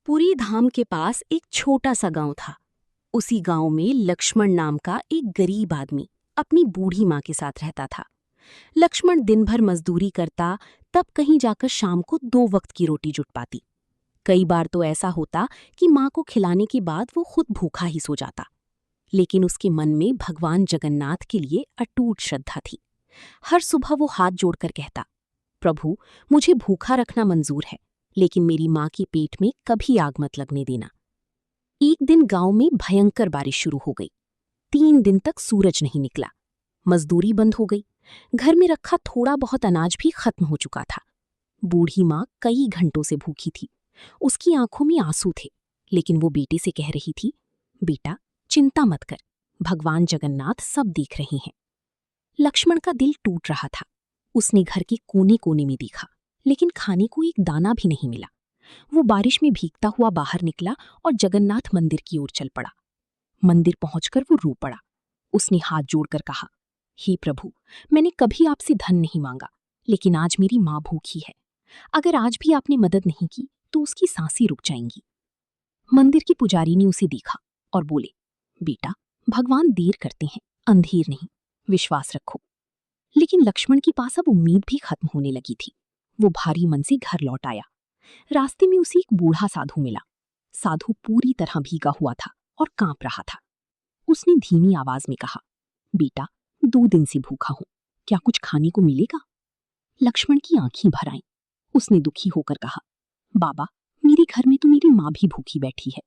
पुरी धाम के पास एक छोटा सा गांव था। उसी गांव में लक्ष्मण नाम का एक गरीब आदमी अपनी बूढ़ी माँ के साथ रहता था। लक्ष्मण दिन भर मजदूरी करता, तब कहीं जाकर शाम को 2 वक्त की रोटी जुट पाती। कई बार तो ऐसा होता कि माँ को खिलाने के बाद वो खुद भूखा ही सो जाता। लेकिन उसके मन में भगवान जगन्नाथ के लिए अटूट श्रद्धा थी। हर सुबह वो हाथ जोड़कर कहता, प्रभु, मुझे भूखा रखना मंजूर है, लेकिन मेरी माँ के पेट में कभी आग मत लगने देना। एक दिन गांव में भयंकर बारिश शुरू हो गई। 3 दिन तक सूरज नहीं निकला। मजदूरी बंद हो गई। घर में रखा थोड़ा बहुत अनाज भी खत्म हो चुका था। बूढ़ी माँ कई घंटों से भूखी थी। उसकी आंखों में आंसू थे, लेकिन वो बेटे से कह रही थी, बेटा, चिंता मत कर, भगवान जगन्नाथ सब देख रहे हैं। लक्ष्मण का दिल टूट रहा था। उसने घर के कोने कोने में देखा, लेकिन खाने को एक दाना भी नहीं मिला। वो बारिश में भीगता हुआ बाहर निकला और जगन्नाथ मंदिर की ओर चल पड़ा। मंदिर पहुंचकर वो रो पड़ा। उसने हाथ जोड़कर कहा, हे प्रभु, मैंने कभी आपसे धन नहीं मांगा, लेकिन आज मेरी माँ भूखी है। अगर आज भी आपने मदद नहीं की तो उसकी सांसें रुक जाएंगी। मंदिर के पुजारी ने उसे देखा और बोले, बेटा, भगवान देर करते हैं, अंधेर नहीं, विश्वास रखो। लेकिन लक्ष्मण के पास अब उम्मीद भी खत्म होने लगी थी। वो भारी मन से घर लौट आया। रास्ते में उसे एक बूढ़ा साधु मिला। साधु पूरी तरह भीगा हुआ था और कांप रहा था। उसने धीमी आवाज में कहा, बेटा, 2 दिन से भूखा हूं, क्या कुछ खाने को मिलेगा? लक्ष्मण की आंखें भर आईं। उसने दुखी होकर कहा, बाबा, मेरे घर में तो मेरी माँ भी भूखी बैठी है।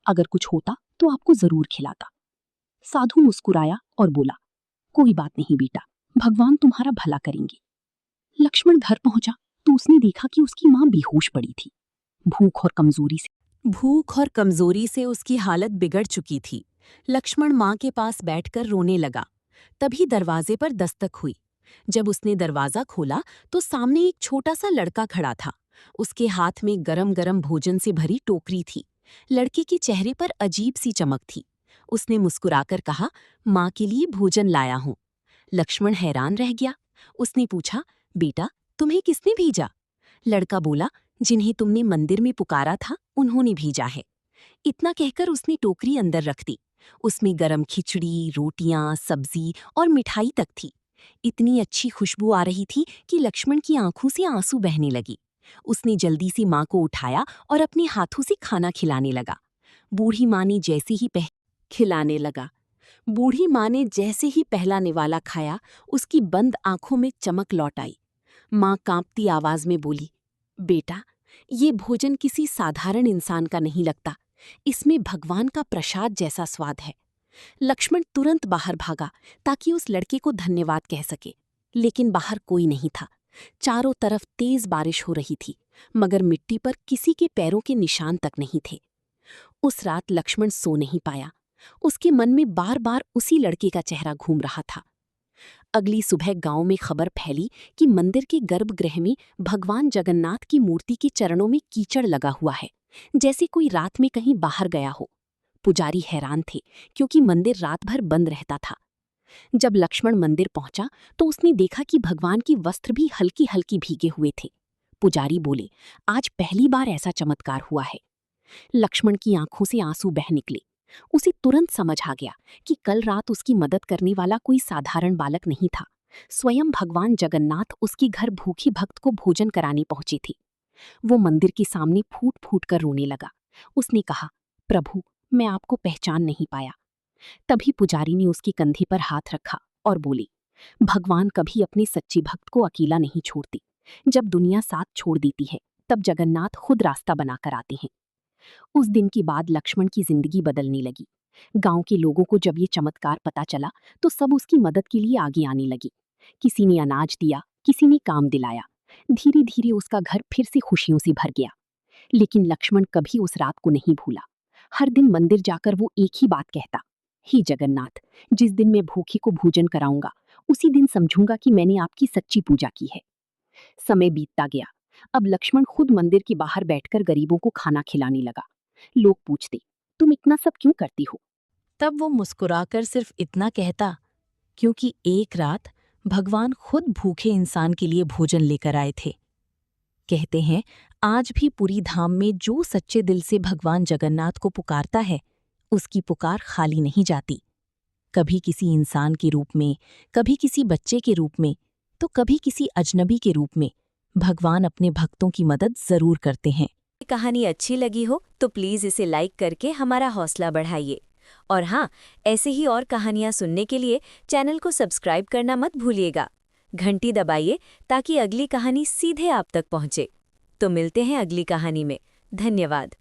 अगर कुछ होता तो आपको जरूर खिलाता। साधु मुस्कुराया और बोला, कोई बात नहीं बेटा, भगवान तुम्हारा भला करेंगे। लक्ष्मण घर पहुंचा तो उसने देखा कि उसकी माँ बेहोश पड़ी थी। भूख और कमजोरी से उसकी हालत बिगड़ चुकी थी। लक्ष्मण माँ के पास बैठकर रोने लगा। तभी दरवाजे पर दस्तक हुई। जब उसने दरवाजा खोला तो सामने एक छोटा सा लड़का खड़ा था। उसके हाथ में गरम गरम भोजन से भरी टोकरी थी। लड़के के चेहरे पर अजीब सी चमक थी। उसने मुस्कुराकर कहा, माँ के लिए भोजन लाया हूँ। लक्ष्मण हैरान रह गया। उसने पूछा, बेटा, तुम्हें किसने भेजा? लड़का बोला, जिन्हें तुमने मंदिर में पुकारा था उन्होंने भेजा है। इतना कहकर उसने टोकरी अंदर रख दी। उसमें गरम खिचड़ी, रोटियां, सब्जी और मिठाई तक थी। इतनी अच्छी खुशबू आ रही थी कि लक्ष्मण की आंखों से आंसू बहने लगी। उसने जल्दी से माँ को उठाया और अपने हाथों से खाना खिलाने लगा। बूढ़ी माँ ने जैसे ही खिलाने लगा बूढ़ी माँ ने जैसे ही पहला निवाला खाया, उसकी बंद आंखों में चमक लौट आई। माँ कांपती आवाज में बोली, बेटा, ये भोजन किसी साधारण इंसान का नहीं लगता। इसमें भगवान का प्रसाद जैसा स्वाद है। लक्ष्मण तुरंत बाहर भागा ताकि उस लड़के को धन्यवाद कह सके, लेकिन बाहर कोई नहीं था। चारों तरफ तेज बारिश हो रही थी, मगर मिट्टी पर किसी के पैरों के निशान तक नहीं थे। उस रात लक्ष्मण सो नहीं पाया। उसके मन में बार बार उसी लड़के का चेहरा घूम रहा था। अगली सुबह गांव में खबर फैली कि मंदिर के गर्भगृह में भगवान जगन्नाथ की मूर्ति के चरणों में कीचड़ लगा हुआ है, जैसे कोई रात में कहीं बाहर गया हो। पुजारी हैरान थे, क्योंकि मंदिर रात भर बंद रहता था। जब लक्ष्मण मंदिर पहुंचा तो उसने देखा कि भगवान की वस्त्र भी हल्की हल्की भीगे हुए थे। पुजारी बोले, आज पहली बार ऐसा चमत्कार हुआ है। लक्ष्मण की आंखों से आंसू बह निकले। उसे तुरंत समझ आ गया कि कल रात उसकी मदद करने वाला कोई साधारण बालक नहीं था। स्वयं भगवान जगन्नाथ उसके घर भूखी भक्त को भोजन कराने पहुंचे थे। वो मंदिर के सामने फूट फूट कर रोने लगा। उसने कहा, प्रभु, मैं आपको पहचान नहीं पाया। तभी पुजारी ने उसके कंधे पर हाथ रखा और बोले, भगवान कभी अपने सच्चे भक्त को अकेला नहीं छोड़ते। जब दुनिया साथ छोड़ देती है, तब जगन्नाथ खुद रास्ता बनाकर आते हैं। उस दिन के बाद लक्ष्मण की जिंदगी बदलने लगी। गांव के लोगों को जब ये चमत्कार पता चला तो सब उसकी मदद के लिए आगे आने लगे। किसी ने अनाज दिया, किसी ने काम दिलाया। धीरे धीरे उसका घर फिर से खुशियों से भर गया। लेकिन लक्ष्मण कभी उस रात को नहीं भूला। हर दिन मंदिर जाकर वो एक ही बात कहता, हे जगन्नाथ, जिस दिन मैं भूखे को भोजन कराऊंगा, उसी दिन समझूंगा कि मैंने आपकी सच्ची पूजा की है। समय बीतता गया। अब लक्ष्मण खुद मंदिर के बाहर बैठकर गरीबों को खाना खिलाने लगा। लोग पूछते, तुम इतना सब क्यों करती हो? तब वो मुस्कुराकर सिर्फ इतना कहता, क्योंकि एक रात भगवान खुद भूखे इंसान के लिए भोजन लेकर आए थे। कहते हैं, आज भी पुरी धाम में जो सच्चे दिल से भगवान जगन्नाथ को पुकारता है, उसकी पुकार खाली नहीं जाती। कभी किसी इंसान के रूप में, कभी किसी बच्चे के रूप में, तो कभी किसी अजनबी के रूप में भगवान अपने भक्तों की मदद जरूर करते हैं। कहानी अच्छी लगी हो तो प्लीज़ इसे लाइक करके हमारा हौसला बढ़ाइए। और हाँ, ऐसे ही और कहानियाँ सुनने के लिए चैनल को सब्सक्राइब करना मत भूलिएगा। घंटी दबाइए ताकि अगली कहानी सीधे आप तक पहुँचे। तो मिलते हैं अगली कहानी में। धन्यवाद।